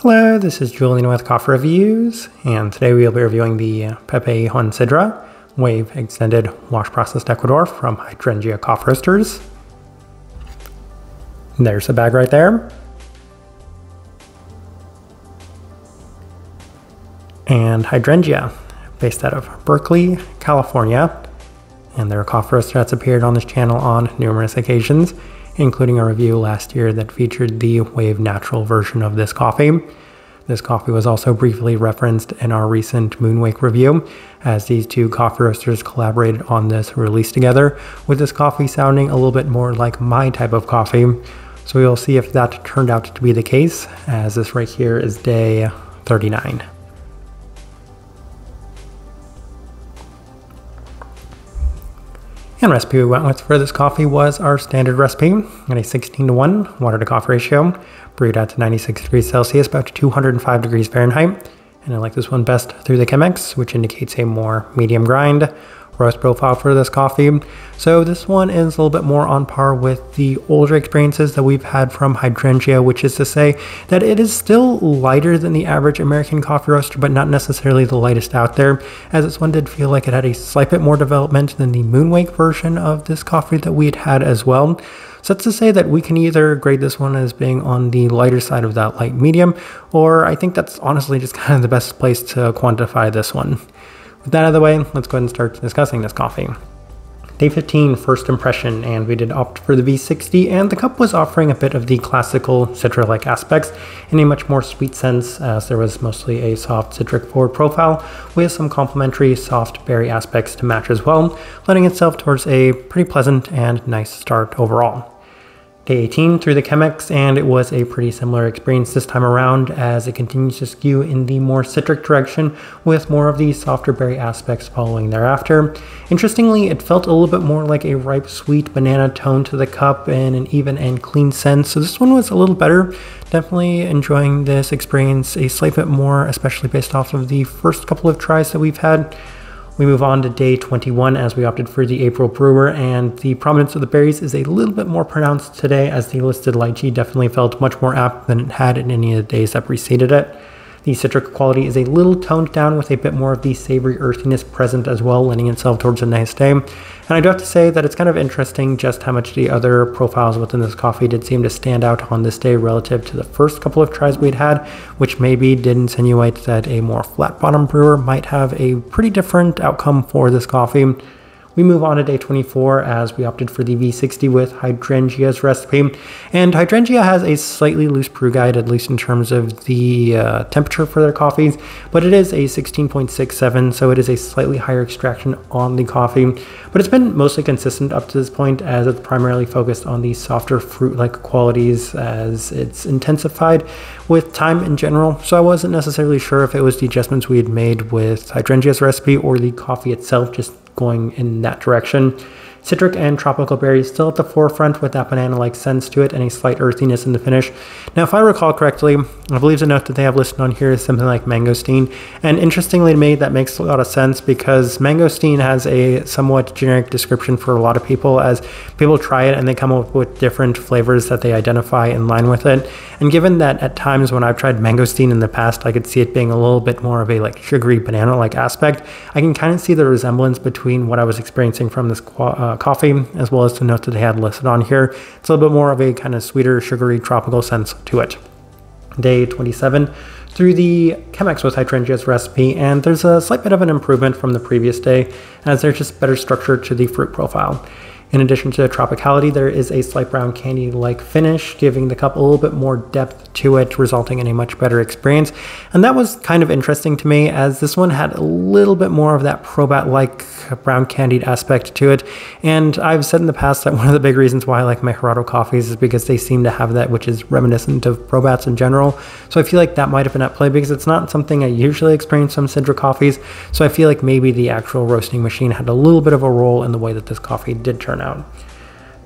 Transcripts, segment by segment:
Hello, this is Julian with Coffee Reviews, and today we'll be reviewing the Pepe Juan Sidra Wave Extended Wash Processed Ecuador from Hydrangea Coffee Roasters. There's the bag right there. And Hydrangea, based out of Berkeley, California, and they're a coffee roaster that's appeared on this channel on numerous occasions, including a review last year that featured the Wave Natural version of this coffee. This coffee was also briefly referenced in our recent Moonwake review, as these two coffee roasters collaborated on this release together, with this coffee sounding a little bit more like my type of coffee. So we'll see if that turned out to be the case, as this right here is day 39. And recipe we went with for this coffee was our standard recipe at a 16:1 water to coffee ratio, brewed at 96 degrees Celsius, about 205 degrees Fahrenheit. And I like this one best through the Chemex, which indicates a more medium grind roast profile for this coffee. So this one is a little bit more on par with the older experiences that we've had from Hydrangea, which is to say that it is still lighter than the average American coffee roaster, but not necessarily the lightest out there, as this one did feel like it had a slight bit more development than the Moonwake version of this coffee that we had as well. So that's to say that we can either grade this one as being on the lighter side of that light medium, or I think that's honestly just kind of the best place to quantify this one. With that out of the way, let's go ahead and start discussing this coffee. Day 15, first impression, and we did opt for the V60, and the cup was offering a bit of the classical Citra-like aspects in a much more sweet sense, as there was mostly a soft citric forward profile with some complementary soft berry aspects to match as well, lending itself towards a pretty pleasant and nice start overall. Day 18 through the Chemex, and it was a pretty similar experience this time around, as it continues to skew in the more citric direction with more of the softer berry aspects following thereafter. Interestingly, it felt a little bit more like a ripe sweet banana tone to the cup in an even and clean sense, so this one was a little better. Definitely enjoying this experience a slight bit more, especially based off of the first couple of tries that we've had. We move on to day 21 as we opted for the April brewer, and the prominence of the berries is a little bit more pronounced today, as the listed lychee definitely felt much more apt than it had in any of the days that preceded it. The citric quality is a little toned down with a bit more of the savory earthiness present as well, lending itself towards a nice day. And I do have to say that it's kind of interesting just how much the other profiles within this coffee did seem to stand out on this day relative to the first couple of tries we'd had, which maybe did insinuate that a more flat bottom brewer might have a pretty different outcome for this coffee. We move on to day 24 as we opted for the V60 with Hydrangea's recipe. And Hydrangea has a slightly loose brew guide, at least in terms of the temperature for their coffees, but it is a 16.67, so it is a slightly higher extraction on the coffee. But it's been mostly consistent up to this point, as it's primarily focused on the softer fruit-like qualities as it's intensified with time in general. So I wasn't necessarily sure if it was the adjustments we had made with Hydrangea's recipe or the coffee itself just going in that direction. Citric and tropical berries still at the forefront with that banana-like sense to it and a slight earthiness in the finish. Now, if I recall correctly, I believe the note that they have listed on here is something like mangosteen. And interestingly to me, that makes a lot of sense, because mangosteen has a somewhat generic description for a lot of people, as people try it and they come up with different flavors that they identify in line with it. And given that at times when I've tried mangosteen in the past, I could see it being a little bit more of a like sugary banana-like aspect, I can kind of see the resemblance between what I was experiencing from this coffee, as well as the note that they had listed on here. It's a little bit more of a kind of sweeter, sugary, tropical sense to it. Day 27 through the Chemex with Hydrangea's recipe, and there's a slight bit of an improvement from the previous day, as there's just better structure to the fruit profile. In addition to the tropicality, there is a slight brown candy-like finish, giving the cup a little bit more depth to it, resulting in a much better experience. And that was kind of interesting to me, as this one had a little bit more of that Probat-like brown candied aspect to it. And I've said in the past that one of the big reasons why I like my Gerardo coffees is because they seem to have that, which is reminiscent of Probats in general. So I feel like that might have been at play, because it's not something I usually experience from Sidra coffees. So I feel like maybe the actual roasting machine had a little bit of a role in the way that this coffee did turn out.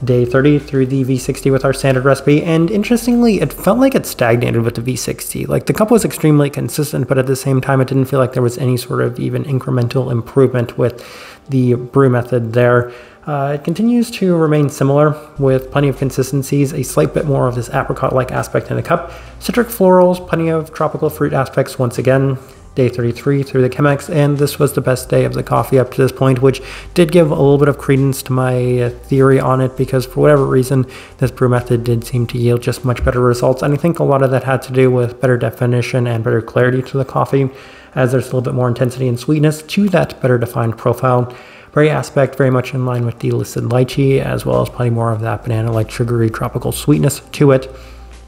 Day 30 through the V60 with our standard recipe, and interestingly, it felt like it stagnated with the V60. Like, the cup was extremely consistent, but at the same time, it didn't feel like there was any sort of even incremental improvement with the brew method there. It continues to remain similar with plenty of consistencies, a slight bit more of this apricot-like aspect in the cup. Citric florals, plenty of tropical fruit aspects once again. Day 33 through the Chemex, and this was the best day of the coffee up to this point, which did give a little bit of credence to my theory on it, because for whatever reason, this brew method did seem to yield just much better results. And I think a lot of that had to do with better definition and better clarity to the coffee, as there's a little bit more intensity and sweetness to that better defined profile. Berry aspect very much in line with the listed lychee, as well as plenty more of that banana-like sugary tropical sweetness to it.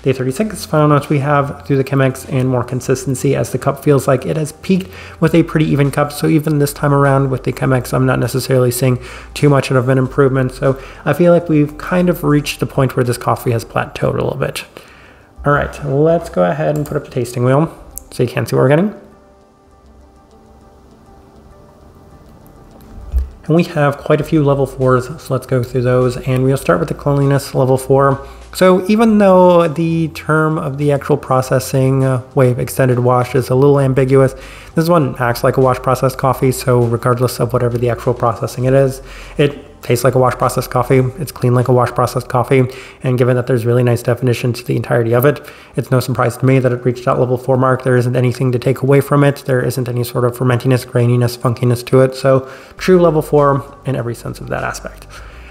Day 36, final notes we have through the Chemex and more consistency, as the cup feels like it has peaked with a pretty even cup. So even this time around with the Chemex, I'm not necessarily seeing too much of an improvement. So I feel like we've kind of reached the point where this coffee has plateaued a little bit. All right, let's go ahead and put up the tasting wheel so you can see what we're getting. And we have quite a few level 4s, so let's go through those. And we'll start with the cleanliness level 4. So even though the term of the actual processing wave extended wash is a little ambiguous, this one acts like a wash processed coffee. So regardless of whatever the actual processing it is, it tastes like a wash processed coffee. It's clean like a wash processed coffee. And given that there's really nice definition to the entirety of it, it's no surprise to me that it reached that level 4 mark. There isn't anything to take away from it. There isn't any sort of fermentiness, graininess, funkiness to it. So true level 4 in every sense of that aspect.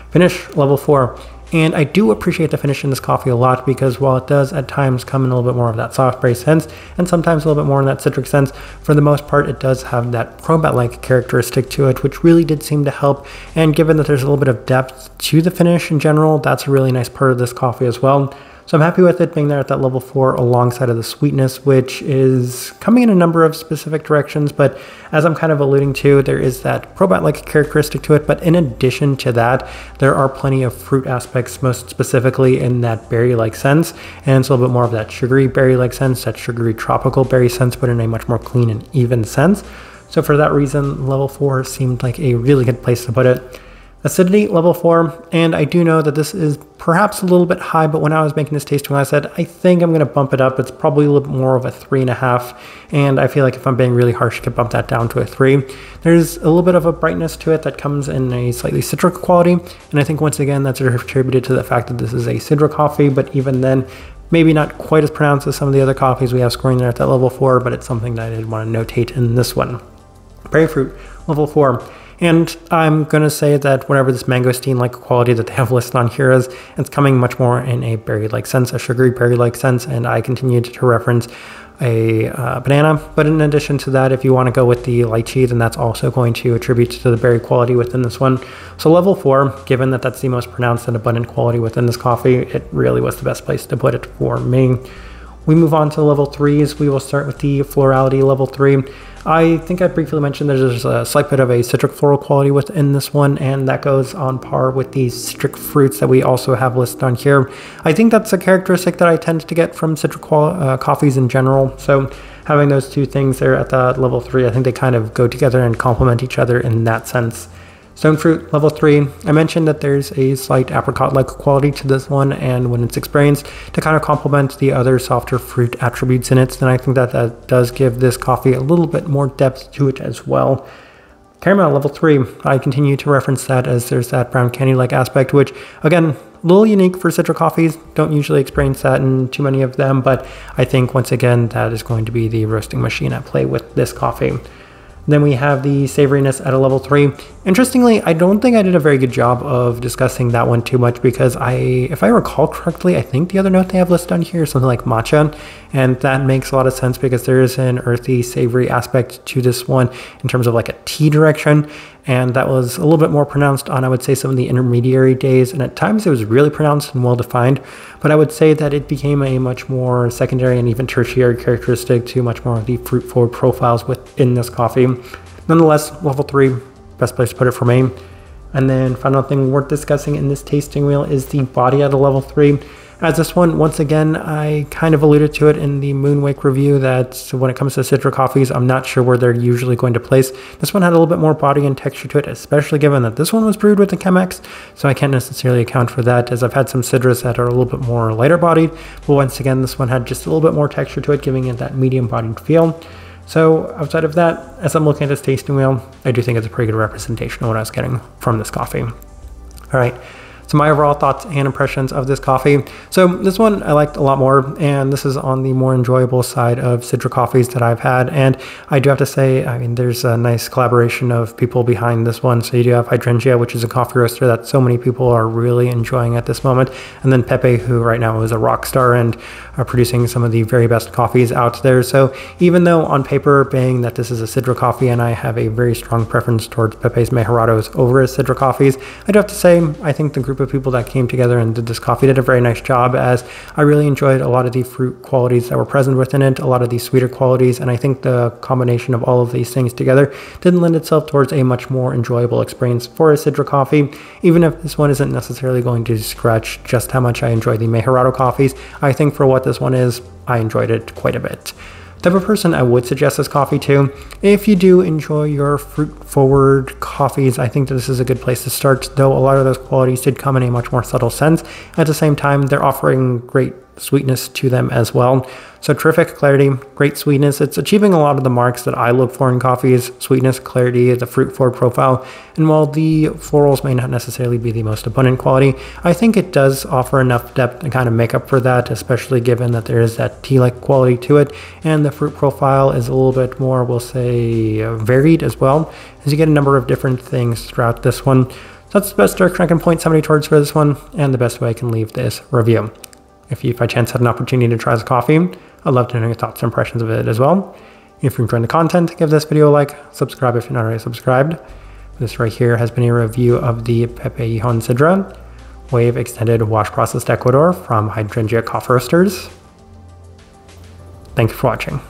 Finish level 4. And I do appreciate the finish in this coffee a lot, because while it does at times come in a little bit more of that soft berry sense and sometimes a little bit more in that citric sense, for the most part it does have that probat-like characteristic to it, which really did seem to help. And given that there's a little bit of depth to the finish in general, that's a really nice part of this coffee as well. So I'm happy with it being there at that level 4 alongside of the sweetness, which is coming in a number of specific directions. But as I'm kind of alluding to, there is that probat-like characteristic to it. But in addition to that, there are plenty of fruit aspects, most specifically in that berry-like sense. And it's a little bit more of that sugary berry-like sense, that sugary tropical berry sense, but in a much more clean and even sense. So for that reason, level 4 seemed like a really good place to put it. Acidity, level 4, and I do know that this is perhaps a little bit high, but when I was making this tasting, I said, I think I'm going to bump it up. It's probably a little bit more of a 3.5, and I feel like if I'm being really harsh, I could bump that down to a 3. There's a little bit of a brightness to it that comes in a slightly citric quality, and I think once again, that's attributed to the fact that this is a Sidra coffee, but even then, maybe not quite as pronounced as some of the other coffees we have scoring there at that level 4, but it's something that I did want to notate in this one. Berry fruit, level 4. And I'm going to say that whatever this mangosteen-like quality that they have listed on here is, it's coming much more in a berry-like sense, a sugary berry-like sense, and I continued to reference a banana. But in addition to that, if you want to go with the lychee, then that's also going to attribute to the berry quality within this one. So level 4, given that that's the most pronounced and abundant quality within this coffee, it really was the best place to put it for me. We move on to level 3s. We will start with the florality level 3. I think I briefly mentioned there's a slight bit of a citric floral quality within this one, and that goes on par with the citric fruits that we also have listed on here. I think that's a characteristic that I tend to get from citric coffees in general. So having those two things there at that level 3, I think they kind of go together and complement each other in that sense. Stone fruit, level 3. I mentioned that there's a slight apricot-like quality to this one, and when it's experienced, to kind of complement the other softer fruit attributes in it, then I think that that does give this coffee a little bit more depth to it as well. Caramel, level 3. I continue to reference that as there's that brown candy-like aspect, which, again, a little unique for Citra coffees. Don't usually experience that in too many of them, but I think, once again, that is going to be the roasting machine at play with this coffee. Then we have the savoriness at a level 3. Interestingly, I don't think I did a very good job of discussing that one too much, because if I recall correctly, I think the other note they have listed on here is something like matcha, and that makes a lot of sense because there is an earthy, savory aspect to this one in terms of like a tea direction, and that was a little bit more pronounced on, I would say, some of the intermediary days, and at times it was really pronounced and well-defined, but I would say that it became a much more secondary and even tertiary characteristic to much more of the fruit-forward profiles within this coffee. Nonetheless, level 3, best place to put it for me. And then final thing worth discussing in this tasting wheel is the body at a level 3. As this one, once again, I kind of alluded to it in the Moonwake review that when it comes to Citra coffees, I'm not sure where they're usually going to place. This one had a little bit more body and texture to it, especially given that this one was brewed with the Chemex, so I can't necessarily account for that, as I've had some Citras that are a little bit more lighter bodied, but once again, this one had just a little bit more texture to it, giving it that medium bodied feel. So outside of that, as I'm looking at this tasting wheel, I do think it's a pretty good representation of what I was getting from this coffee. All right. So my overall thoughts and impressions of this coffee. So this one I liked a lot more, and this is on the more enjoyable side of Sidra coffees that I've had. And I do have to say, I mean, there's a nice collaboration of people behind this one. So you do have Hydrangea, which is a coffee roaster that so many people are really enjoying at this moment. And then Pepe, who right now is a rock star and are producing some of the very best coffees out there. So even though on paper, being that this is a Sidra coffee and I have a very strong preference towards Pepe's Mejorados over his Sidra coffees, I do have to say, I think the group of people that came together and did this coffee did a very nice job, as I really enjoyed a lot of the fruit qualities that were present within it, a lot of the sweeter qualities, and I think the combination of all of these things together did lend itself towards a much more enjoyable experience for a Sidra coffee. Even if this one isn't necessarily going to scratch just how much I enjoy the Mejorado coffees, I think for what this one is, I enjoyed it quite a bit. The type of person I would suggest this coffee to, if you do enjoy your fruit-forward coffees, I think that this is a good place to start, though a lot of those qualities did come in a much more subtle sense. At the same time, they're offering great sweetness to them as well. So terrific clarity, great sweetness. It's achieving a lot of the marks that I look for in coffees: sweetness, clarity, the fruit-forward profile. And while the florals may not necessarily be the most abundant quality, I think it does offer enough depth to kind of make up for that, especially given that there is that tea-like quality to it. And the fruit profile is a little bit more, we'll say, varied as well, as you get a number of different things throughout this one. So that's the best direction I can point somebody towards for this one, and the best way I can leave this review. If you by chance had an opportunity to try this coffee, I'd love to know your thoughts and impressions of it as well. If you're enjoying the content, give this video a like, subscribe if you're not already subscribed. This right here has been a review of the Pepe Hijón Sidra Wave Extended Wash Processed Ecuador from Hydrangea Coffee Roasters. Thank you for watching.